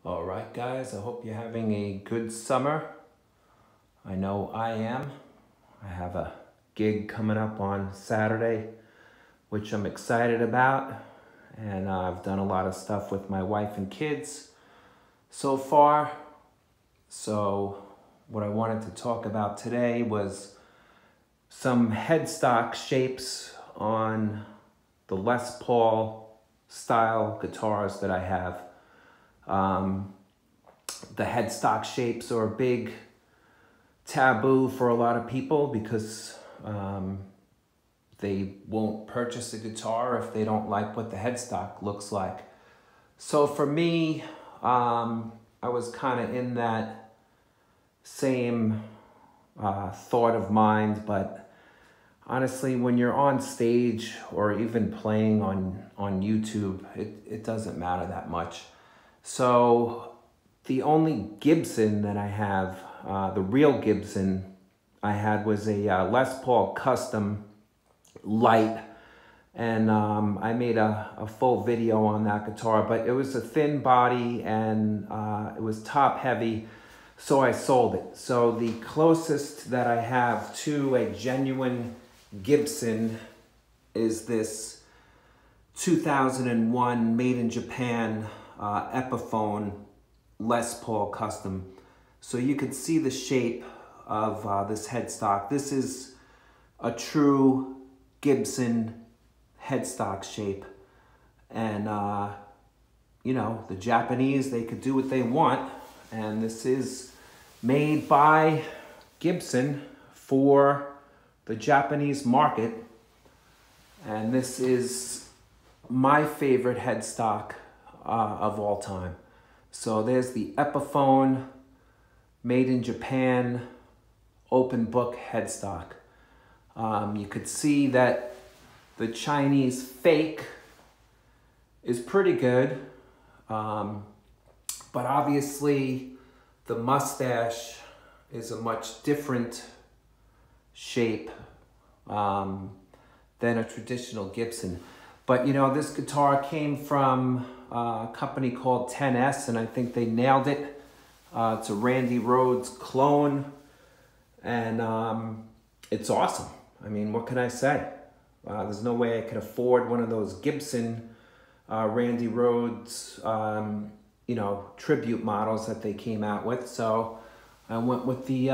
All right, guys, I hope you're having a good summer. I know I am. I have a gig coming up on Saturday, which I'm excited about. And I've done a lot of stuff with my wife and kids so far. So what I wanted to talk about today was some headstock shapes on the Les Paul style guitars that I have. The headstock shapes are a big taboo for a lot of people because they won't purchase a guitar if they don't like what the headstock looks like. So for me, I was kind of in that same thought of mind, but honestly, when you're on stage or even playing on YouTube, it doesn't matter that much. So the only Gibson that I have, the real Gibson I had, was a Les Paul Custom Light. And I made a full video on that guitar, but it was a thin body and it was top heavy, so I sold it. So the closest that I have to a genuine Gibson is this 2001 made in Japan Epiphone Les Paul Custom. So you can see the shape of this headstock. This is a true Gibson headstock shape. And, you know, the Japanese, they could do what they want. And this is made by Gibson for the Japanese market. And this is my favorite headstock of all time. So there's the Epiphone made in Japan open book headstock. You could see that the Chinese fake is pretty good, but obviously the mustache is a much different shape than a traditional Gibson. But you know, this guitar came from a company called 10S, and I think they nailed it. It's a Randy Rhoads clone, and it's awesome. I mean, what can I say? There's no way I could afford one of those Gibson Randy Rhoads, you know, tribute models that they came out with. So I went with the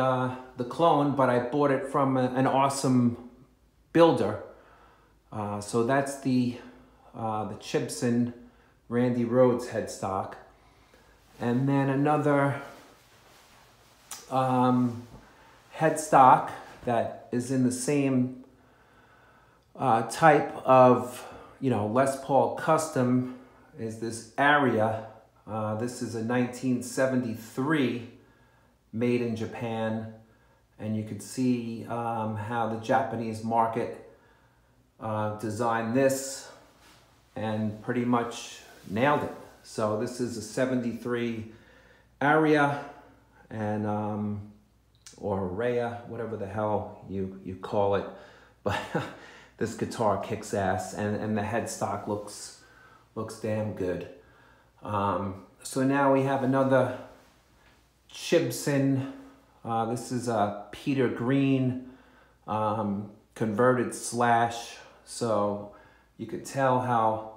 clone, but I bought it from an awesome builder. So that's the Gibson Randy Rhoads headstock. And then another headstock that is in the same type of, you know, Les Paul Custom is this Aria. This is a 1973 made in Japan. And you can see how the Japanese market designed this and pretty much nailed it. So this is a 73 Aria, and or Aria, whatever the hell you call it. But this guitar kicks ass, and the headstock looks damn good. So now we have another Gibson. This is a Peter Green converted slash. So you could tell how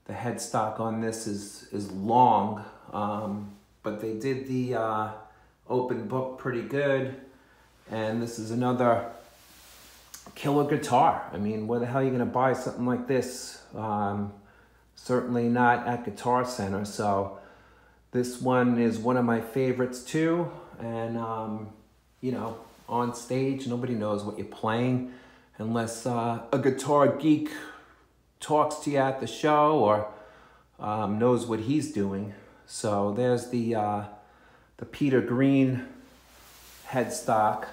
the headstock on this is long, but they did the open book pretty good. And this is another killer guitar. I mean, where the hell are you gonna buy something like this? Certainly not at Guitar Center. So this one is one of my favorites too. And you know, on stage, nobody knows what you're playing unless a guitar geek talks to you at the show or knows what he's doing. So there's the Peter Green headstock.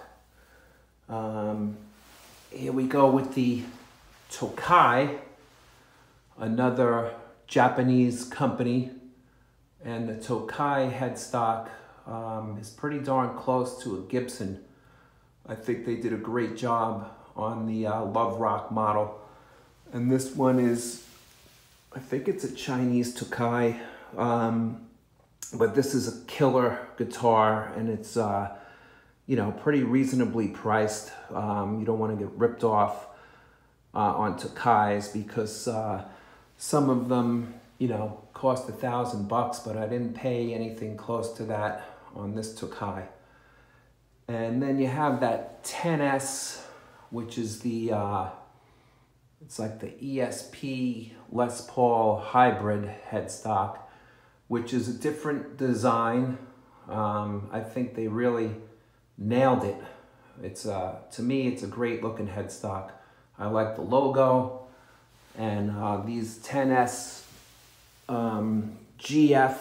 Here we go with the Tokai, another Japanese company. And the Tokai headstock is pretty darn close to a Gibson. I think they did a great job on the Love Rock model. And this one is, I think it's a Chinese Tokai. But this is a killer guitar, and it's you know, pretty reasonably priced. You don't want to get ripped off on Tokais, because some of them, you know, cost $1,000, but I didn't pay anything close to that on this Tokai. And then you have that 10S, which is the it's like the ESP Les Paul hybrid headstock, which is a different design. I think they really nailed it. It's to me, it's a great looking headstock. I like the logo, and these 10S GF,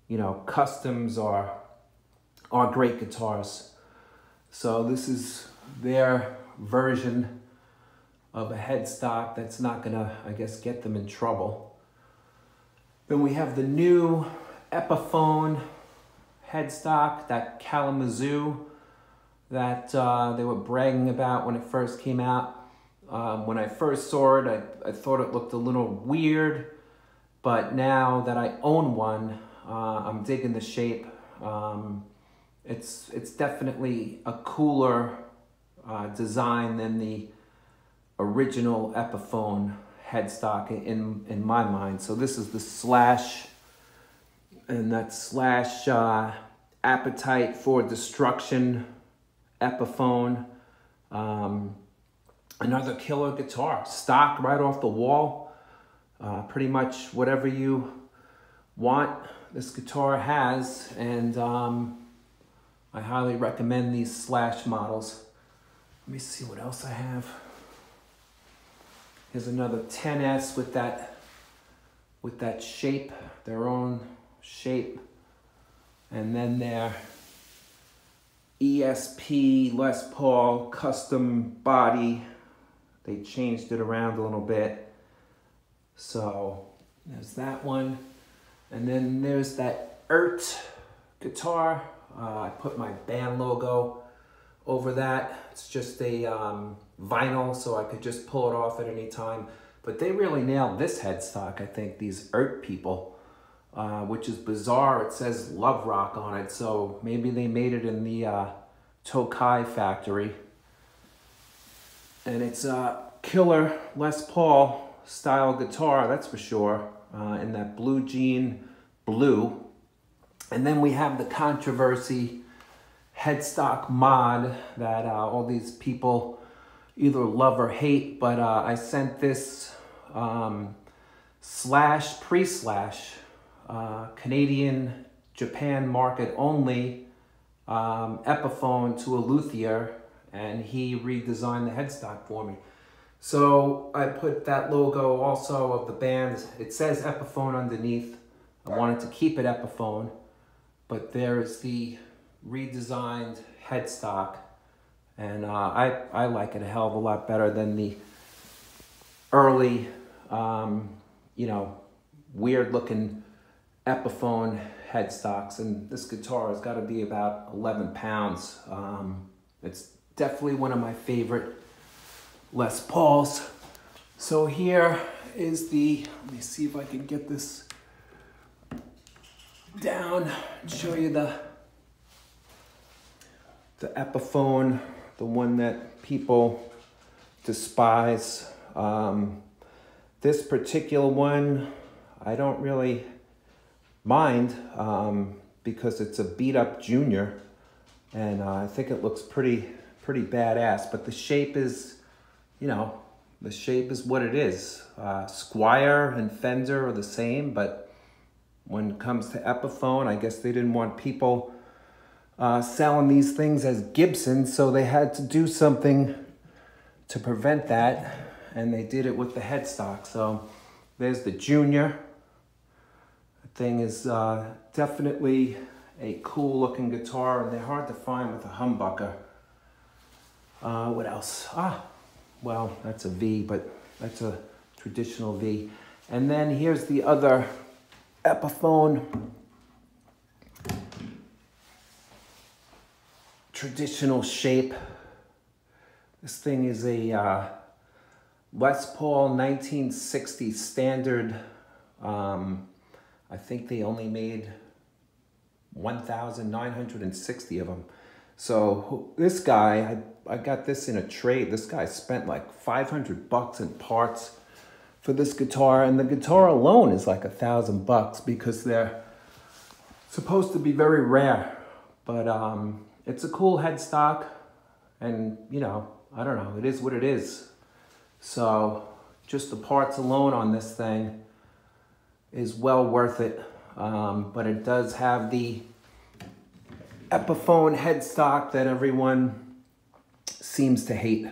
you know, customs are great guitars. So this is their version of a headstock that's not gonna, I guess, get them in trouble. Then we have the new Epiphone headstock, that Kalamazoo that they were bragging about when it first came out. When I first saw it, I thought it looked a little weird, but now that I own one, I'm digging the shape. It's definitely a cooler design than the original Epiphone headstock in my mind. So this is the Slash, and that Slash Appetite for Destruction Epiphone. Another killer guitar, stock right off the wall. Pretty much whatever you want, this guitar has, and I highly recommend these Slash models. Let me see what else I have. Here's another 10S with that shape, their own shape. And then their ESP Les Paul custom body. They changed it around a little bit. So there's that one. And then there's that Eart guitar. I put my band logo over that. It's just a vinyl, so I could just pull it off at any time. But they really nailed this headstock, I think, these Eart people, which is bizarre. It says Love Rock on it, so maybe they made it in the Tokai factory. And it's a killer Les Paul style guitar, that's for sure, in that blue jean blue. And then we have the controversy headstock mod that all these people either love or hate, but I sent this Slash, pre-Slash, Canadian, Japan market only Epiphone to a luthier, and he redesigned the headstock for me. So I put that logo also of the band. It says Epiphone underneath. I wanted to keep it Epiphone, but there is the redesigned headstock, and I like it a hell of a lot better than the early, you know, weird looking Epiphone headstocks. And this guitar has got to be about 11 pounds. It's definitely one of my favorite Les Pauls. So here is the, let me see if I can get this down and show you the Epiphone, the one that people despise. This particular one, I don't really mind because it's a beat up Junior, and I think it looks pretty badass. But the shape is, you know, the shape is what it is. Squire and Fender are the same, but when it comes to Epiphone, I guess they didn't want people selling these things as Gibson, so they had to do something to prevent that, and they did it with the headstock. So there's the Junior. The thing is definitely a cool looking guitar, and they're hard to find with a humbucker. What else? Well, that's a V, but that's a traditional V. And then here's the other Epiphone traditional shape. This thing is a Les Paul 1960 standard. I think they only made 1,960 of them. So this guy, I got this in a trade. This guy spent like 500 bucks in parts for this guitar, and the guitar alone is like $1,000 because they're supposed to be very rare. But it's a cool headstock, and you know, I don't know, it is what it is. So just the parts alone on this thing is well worth it. But it does have the Epiphone headstock that everyone seems to hate.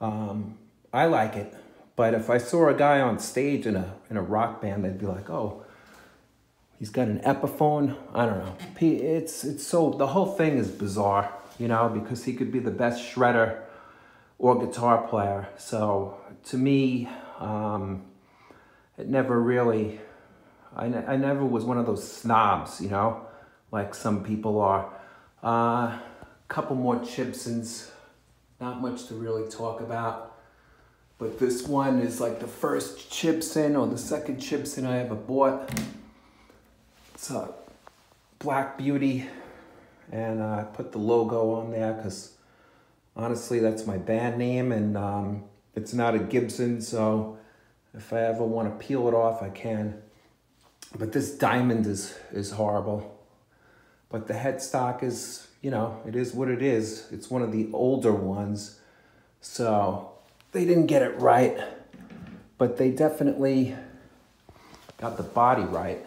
I like it, but if I saw a guy on stage in a rock band, they'd be like, oh, he's got an Epiphone. I don't know. It's so, the whole thing is bizarre, you know, because he could be the best shredder or guitar player. So to me, it never really, I never was one of those snobs, you know, like some people are. Couple more Gibsons, not much to really talk about. But this one is like the first Gibson or the second Gibson I ever bought. It's a Black Beauty, and I put the logo on there because honestly that's my band name, and it's not a Gibson, so if I ever want to peel it off I can. But this diamond is horrible. But the headstock is, you know, it is what it is. It's one of the older ones, so they didn't get it right, but they definitely got the body right.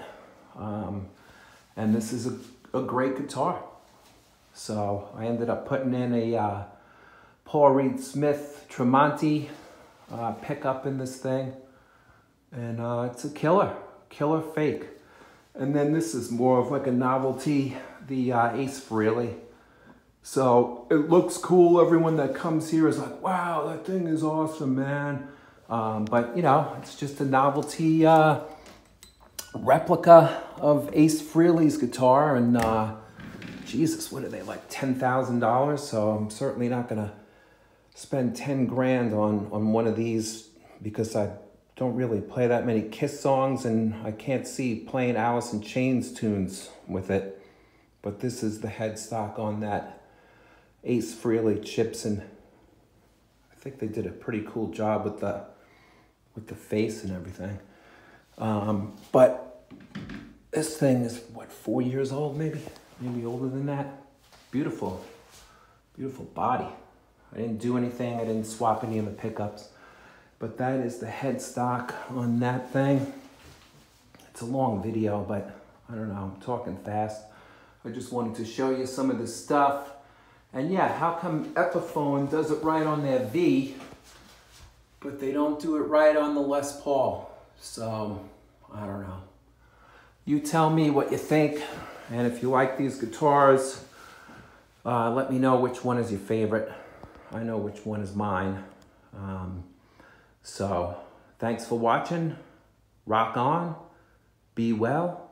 And this is a great guitar. So I ended up putting in a Paul Reed Smith Tremonti pickup in this thing, and it's a killer fake. And then this is more of like a novelty, the Ace Frehley. So it looks cool. Everyone that comes here is like, wow, that thing is awesome, man. But you know, it's just a novelty replica of Ace Frehley's guitar. And Jesus, what are they, like $10,000? So I'm certainly not gonna spend 10 grand on one of these because I don't really play that many Kiss songs, and I can't see playing Alice in Chains tunes with it. But this is the headstock on that Ace Frehley Gibson. I think they did a pretty cool job with the face and everything. But this thing is, what, 4 years old maybe? Maybe older than that. Beautiful, beautiful body. I didn't do anything. I didn't swap any of the pickups. But that is the headstock on that thing. It's a long video, but I don't know, I'm talking fast. I just wanted to show you some of the stuff. And yeah, how come Epiphone does it right on their V, but they don't do it right on the Les Paul? So, I don't know. You tell me what you think, and if you like these guitars, let me know which one is your favorite. I know which one is mine. So, thanks for watching. Rock on, be well,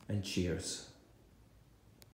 and cheers.